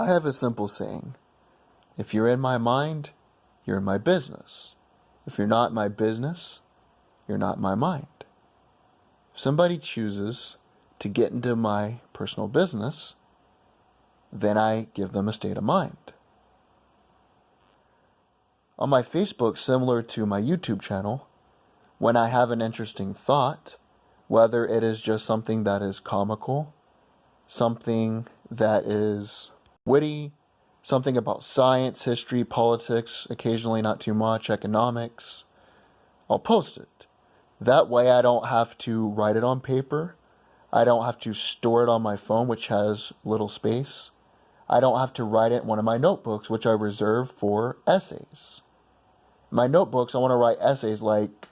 I have a simple saying. If you're in my mind, you're in my business. If you're not in my business, you're not in my mind. If somebody chooses to get into my personal business, then I give them a state of mind. On my Facebook, similar to my YouTube channel, when I have an interesting thought, whether it is just something that is comical, something that is witty, something about science, history, politics, occasionally not too much, economics, I'll post it. That way I don't have to write it on paper. I don't have to store it on my phone, which has little space. I don't have to write it in one of my notebooks, which I reserve for essays. In my notebooks, I want to write essays like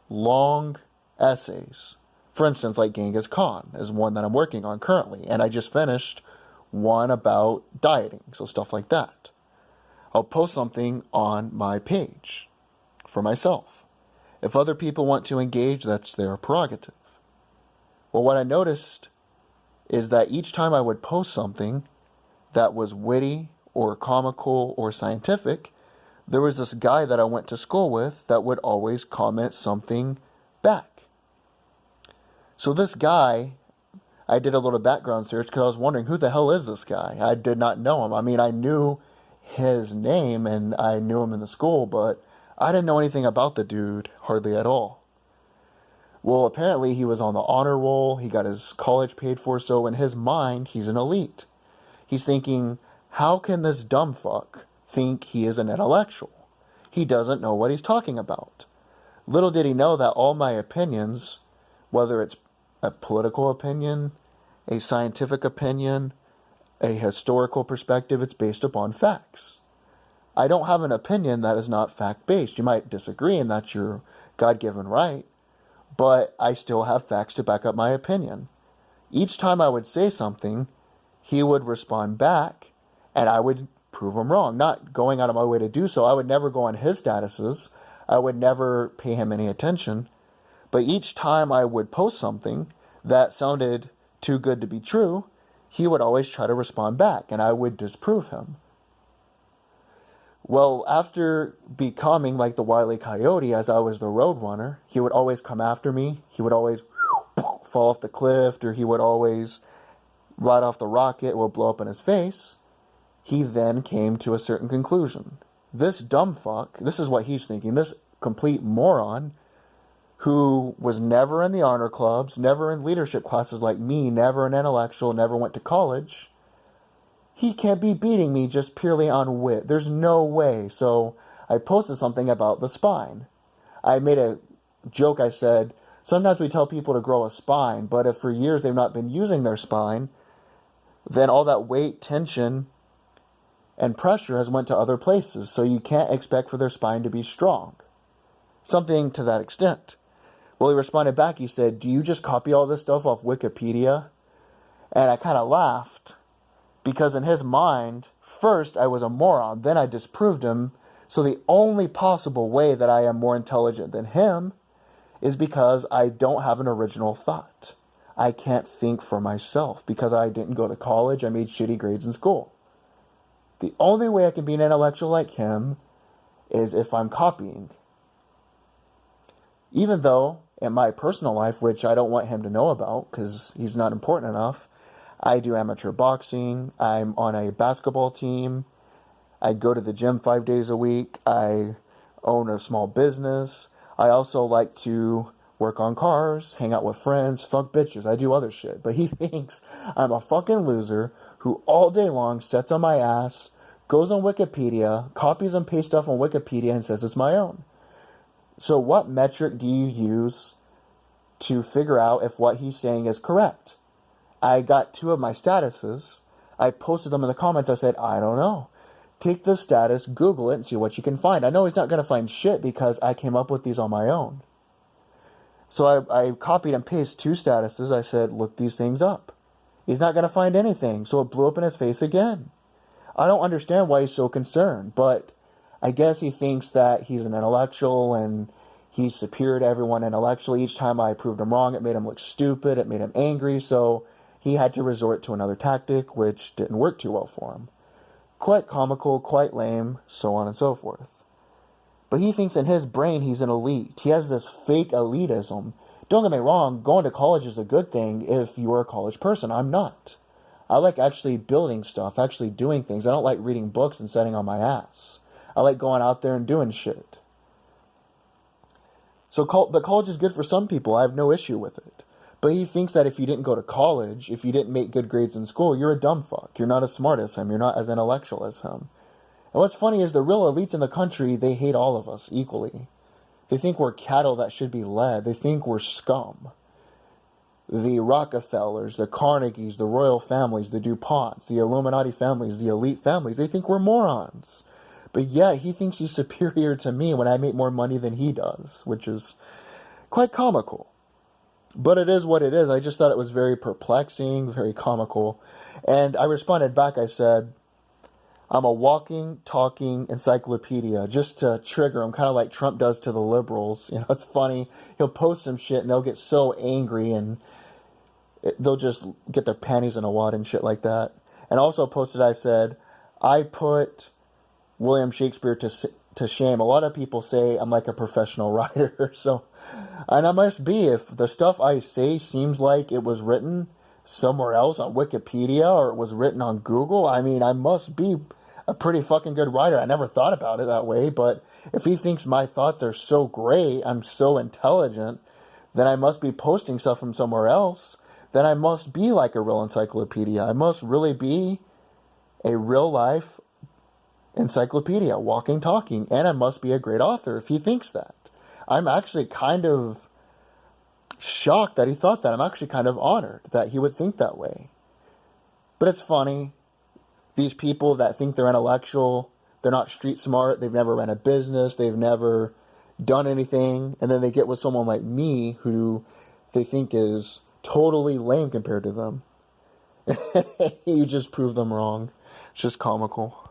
long essays. For instance, like Genghis Khan is one that I'm working on currently, and I just finished one about dieting, so stuff like that. I'll post something on my page for myself. If other people want to engage, that's their prerogative. Well, what I noticed is that each time I would post something that was witty or comical or scientific, there was this guy that I went to school with that would always comment something back. So this guy, I did a little background search because I was wondering, who the hell is this guy? I did not know him. I mean, I knew his name and I knew him in the school, but I didn't know anything about the dude hardly at all. Well, apparently he was on the honor roll. He got his college paid for, so in his mind, he's an elite. He's thinking, how can this dumb fuck think he is an intellectual? He doesn't know what he's talking about. Little did he know that all my opinions, whether it's a political opinion, a scientific opinion, a historical perspective, it's based upon facts. I don't have an opinion that is not fact-based. You might disagree, and that's your God-given right, but I still have facts to back up my opinion. Each time I would say something, he would respond back, and I would prove him wrong. Not going out of my way to do so. I would never go on his statuses. I would never pay him any attention. But each time I would post something that sounded too good to be true, he would always try to respond back, and I would disprove him. Well, after becoming like the Wile E. Coyote, as I was the Roadrunner, he would always come after me. He would always fall off the cliff, or he would always ride off the rocket, it would blow up in his face. He then came to a certain conclusion. This dumb fuck, this is what he's thinking, this complete moron, who was never in the honor clubs, never in leadership classes like me, never an intellectual, never went to college, he can't be beating me just purely on wit. There's no way. So I posted something about the spine. I made a joke. I said, sometimes we tell people to grow a spine, but if for years they've not been using their spine, then all that weight, tension, and pressure has went to other places. So you can't expect for their spine to be strong. Something to that extent. Well, he responded back. He said, do you just copy all this stuff off Wikipedia? And I kind of laughed. Because in his mind, first I was a moron, then I disproved him. So the only possible way that I am more intelligent than him is because I don't have an original thought. I can't think for myself because I didn't go to college. I made shitty grades in school. The only way I can be an intellectual like him is if I'm copying. Even though in my personal life, which I don't want him to know about because he's not important enough, I do amateur boxing. I'm on a basketball team. I go to the gym 5 days a week. I own a small business. I also like to work on cars, hang out with friends, fuck bitches. I do other shit. But he thinks I'm a fucking loser who all day long sits on my ass, goes on Wikipedia, copies and pastes stuff on Wikipedia and says it's my own. So what metric do you use to figure out if what he's saying is correct? I got 2 of my statuses. I posted them in the comments. I said, I don't know. Take the status, Google it, and see what you can find. I know he's not going to find shit because I came up with these on my own. So I copied and pasted 2 statuses. I said, look these things up. He's not going to find anything. So it blew up in his face again. I don't understand why he's so concerned, but I guess he thinks that he's an intellectual and he's superior to everyone intellectually. Each time I proved him wrong, it made him look stupid. It made him angry. So he had to resort to another tactic, which didn't work too well for him. Quite comical, quite lame, so on and so forth. But he thinks in his brain he's an elite. He has this fake elitism. Don't get me wrong, going to college is a good thing if you're a college person. I'm not. I like actually building stuff, actually doing things. I don't like reading books and sitting on my ass. I like going out there and doing shit. But college is good for some people. I have no issue with it. But he thinks that if you didn't go to college, if you didn't make good grades in school, you're a dumb fuck. You're not as smart as him. You're not as intellectual as him. And what's funny is the real elites in the country, they hate all of us equally. They think we're cattle that should be led. They think we're scum. The Rockefellers, the Carnegies, the royal families, the DuPonts, the Illuminati families, the elite families, they think we're morons. But yet he thinks he's superior to me when I make more money than he does, which is quite comical. But it is what it is. I just thought it was very perplexing, very comical. And I responded back, I said, I'm a walking, talking encyclopedia, just to trigger him, kind of like Trump does to the liberals. You know, it's funny. He'll post some shit and they'll get so angry and they'll just get their panties in a wad and shit like that. And also posted, I said, I put William Shakespeare to shame. A lot of people say I'm like a professional writer. And I must be. If the stuff I say seems like it was written somewhere else on Wikipedia or it was written on Google, I mean, I must be a pretty fucking good writer. I never thought about it that way, but if he thinks my thoughts are so great, I'm so intelligent, then I must be posting stuff from somewhere else. Then I must be like a real encyclopedia. I must really be a real life encyclopedia, walking, talking, and I must be a great author if he thinks that. I'm actually kind of shocked that he thought that. I'm actually kind of honored that he would think that way. But it's funny. These people that think they're intellectual, they're not street smart, they've never ran a business, they've never done anything, and then they get with someone like me who they think is totally lame compared to them. You just prove them wrong. It's just comical.